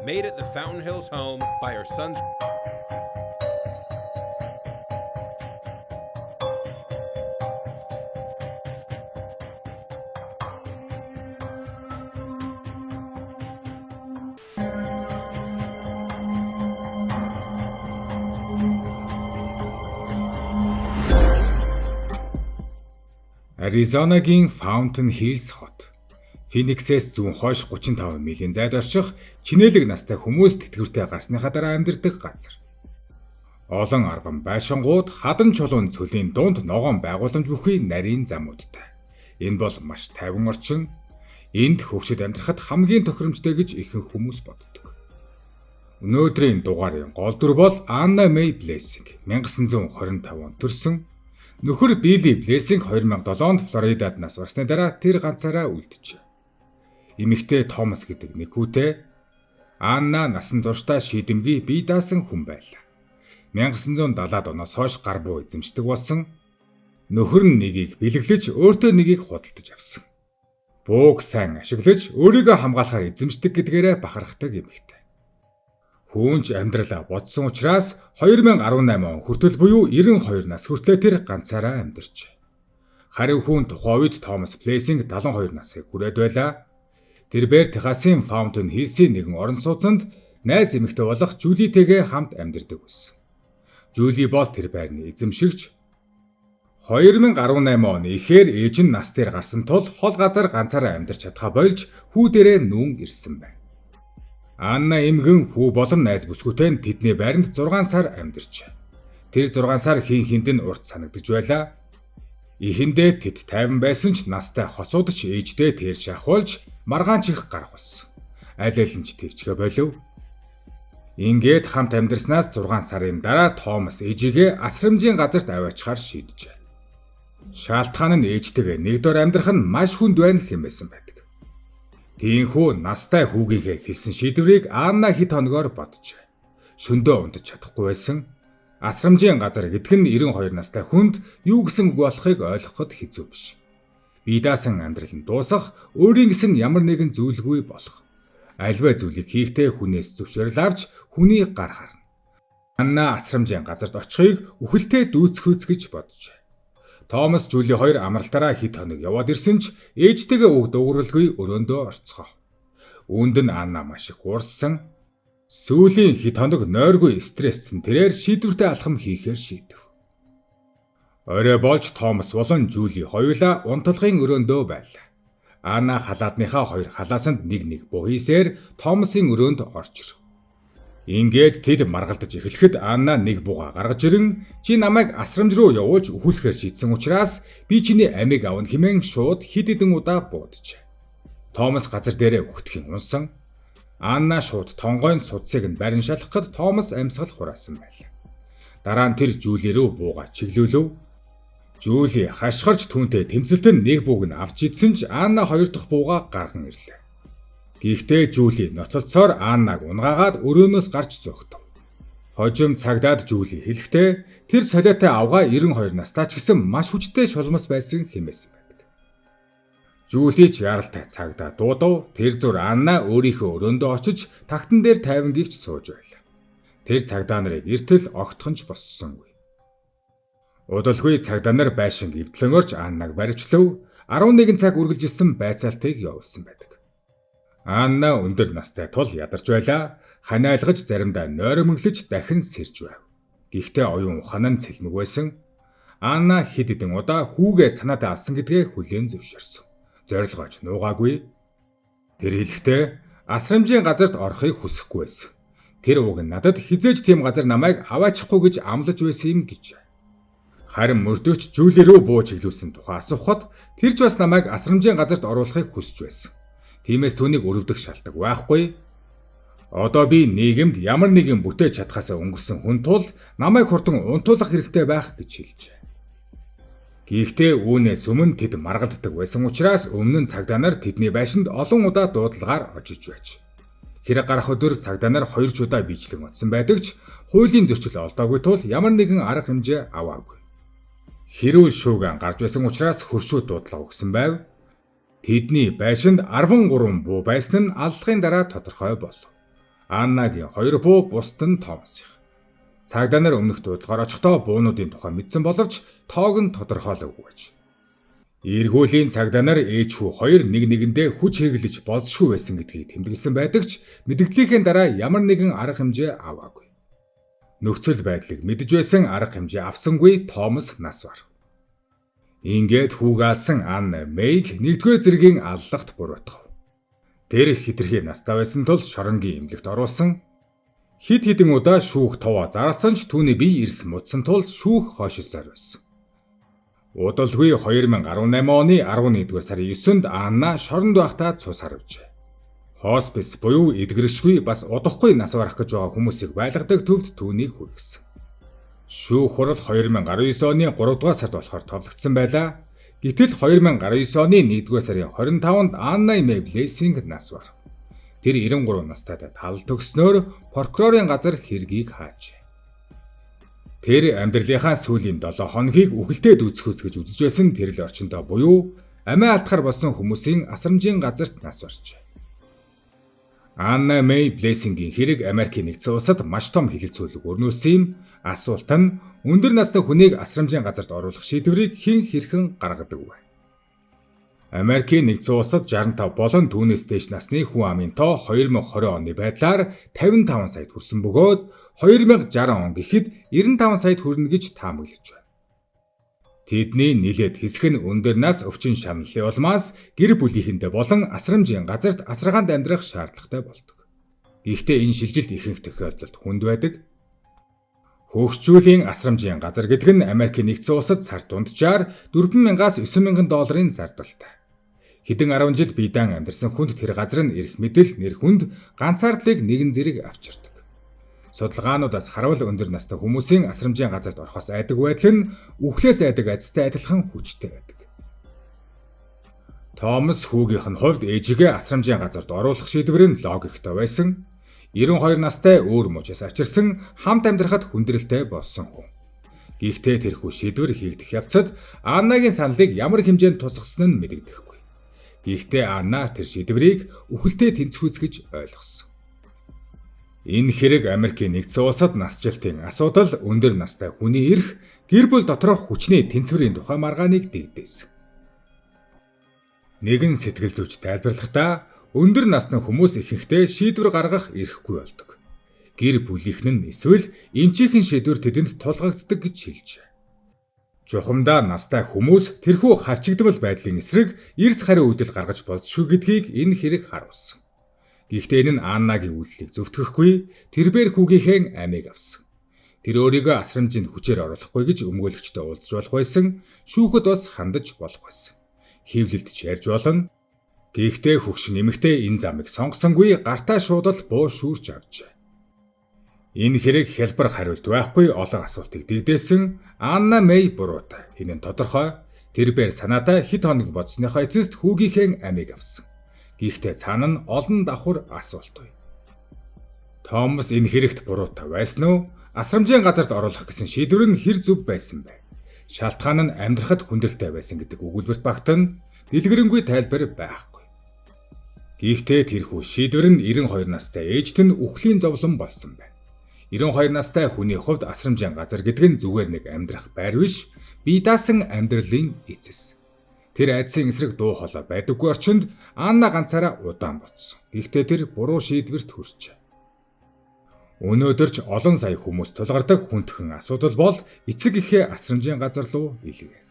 made at the Fountain Hills home by her son's. Аризонагийн Fountain Hills хот. Фениксээс зүүн хойш 35 милийн зайд орших чинэлэг настай хүмүүс тэтгэвртэй гарсныхаа дараа амьдардаг газар. Олон арган байшингууд хадан чулуун цөлийн дунд ногоон байгууламж бүхий нарийн замуудтай. Энэ бол маш тайван орчин. Энд хөгшөд амьдрахад хамгийн тохиромжтой гэж ихэнх хүмүүс боддог. Өнөөдрийн дугаарын гол дүр бол Anna Mae Blessing 1925 онд төрсөн. Нөхөр Билли Блессинг 2007 онд Флоридад нас барсны дараа тэр ганцаараа үлджээ. Эмэгтэй Томас гэдэг нэг хүүтэй. Анна насан туршдаа шийдэмгий бие даасан хүн байлаа. 1970-ад оноос хойш гар буу эзэмшдэг болсон. Нөхөр нь нэгийг бэлэглэж өөртөө нэгийг худалдаж авсан. Бууг сайн ашиглаж өөрийгөө хамгаалахаар эзэмшдэг гэдгээрээ бахархдаг эмэгтэй. Хүүнч амьдралаа бодсон учраас 2018 он хүртэл буюу 92 нас хүртлээр тэр ганцаараа амьдарч. Харин хүүн тухайн үед Томас Блессинг 72 насыг хүрээд байлаа. Тэрээр Техасын Fountain Hills-ийн нэгэн орон сууцнд найз эмэгтэй болох Жулитэйгээ хамт амьдардаг байсан. Жули бол тэр байрны эзэмшигч. 2018 он ихээр ээж нь нас дээр гарсан тул хол газар ганцаараа амьдарч чадхаа болж хүү дээрээ нүүн ирсэн байна. Анна эмгэн хүү болон найз бүсгүйтэй тэдний байранд 6 сар амьдарч. Тэр 6 сар хин нь урт санагдаж байлаа. Эхэндээ тэд тайван байсан ч настай хосуудч ээждээ тэр шахуулж маргаан чих гарах болсон. Аль аль нь ч твчгээ болов. Ингээд хамт амьдарснаас 6 сарын дараа Томас ээжигээ асрамжийн газарт аваачихаар шийджээ. Шалтгаан нь ээжтэйгээ нэгдүгээр амьдрах нь маш хүнд байна хэмээсэн байдаг. Тиймхүү настай хүүгийнхээ хэлсэн шийдвэрийг Анна хэд хоногоор боджээ. Шөндөө унтаж чадахгүй байсан. Асрамжийн газар гэдэг нь 92 настай хүнд юу гэсэн үг болохыг ойлгоход хэцүү биш. Бие даасан амьдрал нь дуусах, өөрийн гэсэн ямар нэгэн зүйлгүй болох. Альва зүйлийг хийхдээ хүнээс зөвшөөрөл авч хүний гар харна. Анна асрамжийн газарт очихыг үхэлтэй дүүцхүүц гэж боджээ. Томас Жули хоёр амралтаараа хэд хоног яваад ирсэн ч ээжтэйгээ үг дуугаралгүй өрөөндөө орцгоо. Үүнд нь Анна маш их уурсан. Сүүлийн хэд хоног нойргүй стресссэн тэрээр шийдвэртэй алхам хийхээр шийдэв. Орой болж Томас болон Жули хоёулаа унтлагын өрөөндөө байлаа. Анна халаадныхаа хоёр халаасанд нэг буу хийсээр Томасын өрөөнд орж ирв. Ингээд тэд маргалдаж эхлэхэд Анна нэг бууга гаргаж ирэн "Чи намайг асрамж руу явуулж өхүүлэхээр шийдсэн учраас би чиний амийг авна" хэмээн шууд хэд хэдэн удаа бууджээ. Томас газар дээрээ үхтгэхийн унсан. Анна шууд тонгойн судсыг нь барин шалгахад Томас амьсгал хураасан байлаа. Дараа нь тэр Жули рүү бууга чиглүүлв. Жули хашгирч түүнтэй тэмцэлтэн нэг бууг нь авч идсэн ч Анна хоёр дахь бууга гарган ирлээ. Гэхдээ Жули ноцолцоор Аннаг унгаагаад өрөөнөөс гарч зогтов. Хожим цагдаад Жули хэлэхдээ тэр солиотой авгаа 92 настай ч гэсэн маш хүчтэй шулмас байсан хэмээсэн байдаг. Жули ч яралтай цагдаа дуудав. Тэр зур Анна өөрийнхөө өрөөндөө очиж тагтан дээр тайван гихч сууж байлаа. Тэр цагдаа нарыг эртэл огтхонч боссонгүй. Удалгүй цагдаа нар байшинг эвдлэн орж Аннаг баривчлав. 11 цаг үргэлжилсэн байцаалтыг явуулсан байдаг. Анна өндөр настай тул ядарч байлаа. Ханиалгаж заримдаа нойромглож дахин сэрж байв. Гэхдээ оюун ухаан нь цэлмэг байсан. Анна хэд хэдэн удаа хүүгээ санаадаа алсан гэдгээ хүлээн зөвшөөрсөн. Зорилгооч нуугаагүй. Тэр хэлэхдээ асрамжийн газарт орохыг хүсэхгүй байсан. Тэр уг нь надад хизээж тийм газар намайг аваачихгүй гэж амлаж байсан юм гэж. Харин мөрдөөч Жули рүү буу чиглүүлсэн тухай асуухад тэр ч бас намайг асрамжийн газарт оруулахыг хүсэж байсан. Тиймээс түүнийг өрөвдөх шалтгаан байхгүй. Одоо би нийгэмд ямар нэгэн бүтээж чадхаасаа өнгөрсөн хүн тул намайг хурдан унтуулах хэрэгтэй байх гэж хэлжээ. Гэхдээ үүнээс өмнө тэд маргалддаг байсан учраас өмнө нь цагдаа нар тэдний байшинд олон удаа дуудлагаар очиж байж. Хэрэг гарах өдөр цагдаа нар 2 ч удаа бичлэг утсан байдаг ч хуулийн зөрчил олдоогүй тул ямар нэгэн арга хэмжээ аваагүй. Хэрүүл шүүгэн гарч байсан учраас хөршүүд дуудлага өгсөн байв. Тэдний байшинд 13 буу байсан нь аллагын дараа тодорхой болов. Аннагийн хоёр буу бусд нь Томасих. Цагдаа нар өмнөх дуудлагаар очихдоо буунуудын тухай мэдсэн боловч тоог нь тодорхойлоогүй байж. Эргүүлийн цагдаа нар ээж хүү хоёр нэг нэгэндээ хүч хэрэглэж болзошгүй байсан гэдгийг тэмдэглэсэн байдаг ч мэдгдлийнхээ дараа ямар нэгэн арга хэмжээ аваагүй. Нөхцөл байдлыг мэдж байсан арга хэмжээ авсангүй Томас нас бар. Ингээд хүүг алсан Анна Мэйг 1-р зэргийн аллагт буруутгав. Тэр хитрхи настай байсан тул шоронгийн эмнэлэгт оруулсан. Хид хідэн удаа шүүх товоо зарласан ч түүний бие ирс мудсан тул шүүх хойшилсаар байсан. Удалгүй 2018 оны 11-р сарын 9-нд Анна шоронд байхдаа цус харвжээ. Хоспис буюу эдгэршгүй бас удахгүй нас барах гэж байгаа хүмүүсийг байлгадаг төвд түүнийг хүргэсэн. Шүүх хурал 2019 оны 3-р сард болохоор товлогдсон байлаа. Гэтэл 2019 оны 1-р сарын 25-нд Анна Мэй Блессинг нас бар. Тэр 93 настайдаа тал төгснөөр прокурорын газар хэргийг хаажээ. Тэр амьдралынхаа сүүлийн 7 хоногийг үхэлтэд үүсгэх гэж үзэж байсан тэрл орчиндөө буюу амиа алдахаар болсон хүмүүсийн асрамжийн газарт нас баржээ. Анна Мэй Блессингийн хэрэг Америкийн нэгдсэн улсад маш том хилэлцүүлэг өрнүүлсэн юм. Асуулт нь өндөр настай хүнийг асрамжийн газарт оруулах шийдвэрийг хэн хэрхэн гаргадаг вэ? Америкийн нэгдсэн улсад 65 болон түүнээс дээш насны хүн амын тоо 2020 оны байдлаар 55 саяд хүрсэн бөгөөд 2060 он гэхэд 95 саяд хүрнэ гэж таамаглаж байна. Тэдний нэлээд хэсэг нь өндөр нас өвчин шаналлын улмаас гэр бүлийнхэндээ болон асрамжийн газарт асаргаанд амьдрах шаардлагатай болдог. Гэхдээ энэ шилжилт ихэнх тохиолдолд хүнд байдаг. Хөгжүүлэн асрамжийн газар гэдэг нь Америкийн нэгдсэн улсад сард дунджаар $4,000-аас $9,000 зардалтай. Хэдэн 10 жил биедан амьдарсан хүнд тэр газар нь эрх мэдэл, нэр хүнд, ганцаардлыг нэгэн зэрэг авчирдаг. Судалгаануудаас харуул өндөр настай хүмүүсийн асрамжийн газарт орохоос айдаг байдал нь үхлээс айдаг айдастай адилхан хүчтэй байдаг. Томас хүүгийнх нь хувьд ээжигээ асрамжийн газарт оруулах шийдвэр нь логиктой байсан. 92 настай өөр мужаас авчирсан хамт амьдрахад хүндрэлтэй болсон хүн. Гэхдээ тэрхүү шийдвэр хийгдэх явцад Аннагийн саналыг ямар хэмжээнд тусгасан нь мэдэгдэхгүй. Гэхдээ Анна тэр шийдвэрийг үхэлтэд тэнцвүүц гэж ойлгосон. Энэ хэрэг Америкийн нэгдсэн улсад насжилтын асуудал өндөр настай хүний эрх, гэр бүл доторх хүчний тэнцвэрийн тухай маргааныг дэгдээсэн. Нэгэн сэтгэл зүйч тайлбарлахдаа өндөр насны хүмүүс ихэнхдээ шийдвэр гаргах эрхгүй болдог. Гэр бүлийнхэн нь эсвэл эмчийнхэн шийдвэр тэдэнд тулгагддаг гэж хэлжээ. Жухамдаа настай хүмүүс тэрхүү харчигдмал байдлын эсрэг эрс хариу үйлдэл гаргаж болзошгүй гэдгийг энэ хэрэг харуулсан. Гэхдээ энэ нь Аннагийн үйлдэлийг зөвтгөхгүй, тэрбээр хүүгийнхээ амийг авсан. Тэр өөрийгөө асрамжинд хүчээр оруулахгүй гэж өмгөөлөгчтэй уулзж болох байсан, шүүхэд бас хандаж болох байсан. Хэвлэлд ч ярьж болно. Гэхдээ хөгшин эмэгтэй энэ замыг сонгосонгүй гартаа шуудал буу шүүрч авчээ. Энэ хэрэг хялбар хариулт байхгүй олон асуултыг дэгдээсэн. Анна Мэй буруутай. Энэ нь тодорхой. Тэрбээр санаадаа хэд хоног бодсныхоо эцэст хүүгийнхээ амийг авсан. Гэхдээ цаана нь олон давхар асуулт бай. Томас энэ хэрэгт буруутай байсан уу? Асрамжийн газарт оруулах гэсэн шийдвэр нь хэр зөв байсан бэ? Шалтгаан нь амьдрахад хүндрэлтэй байсан гэдэг өгүүлбэрт багтана дэлгэрэнгүй тайлбар байхгүй. Гэхдээ тэрхүү шийдвэр нь 92 настай ээжт нь үхлийн зовлон болсон байна. 92 настай хүний хувьд асрамжийн газар гэдэг нь зүгээр нэг амьдрах байр биш, бие даасан амьдралын эцэс. Тэр айдсын эсрэг дуу хоолой байдаггүй орчинд Анна ганцаараа удаан бодсон. Гэхдээ тэр буруу шийдвэрт хүрчээ. Өнөөдөр ч олон сая хүмүүс тулгардаг хүндхэн асуудал бол эцэг эхээ асрамжийн газар руу илгээ.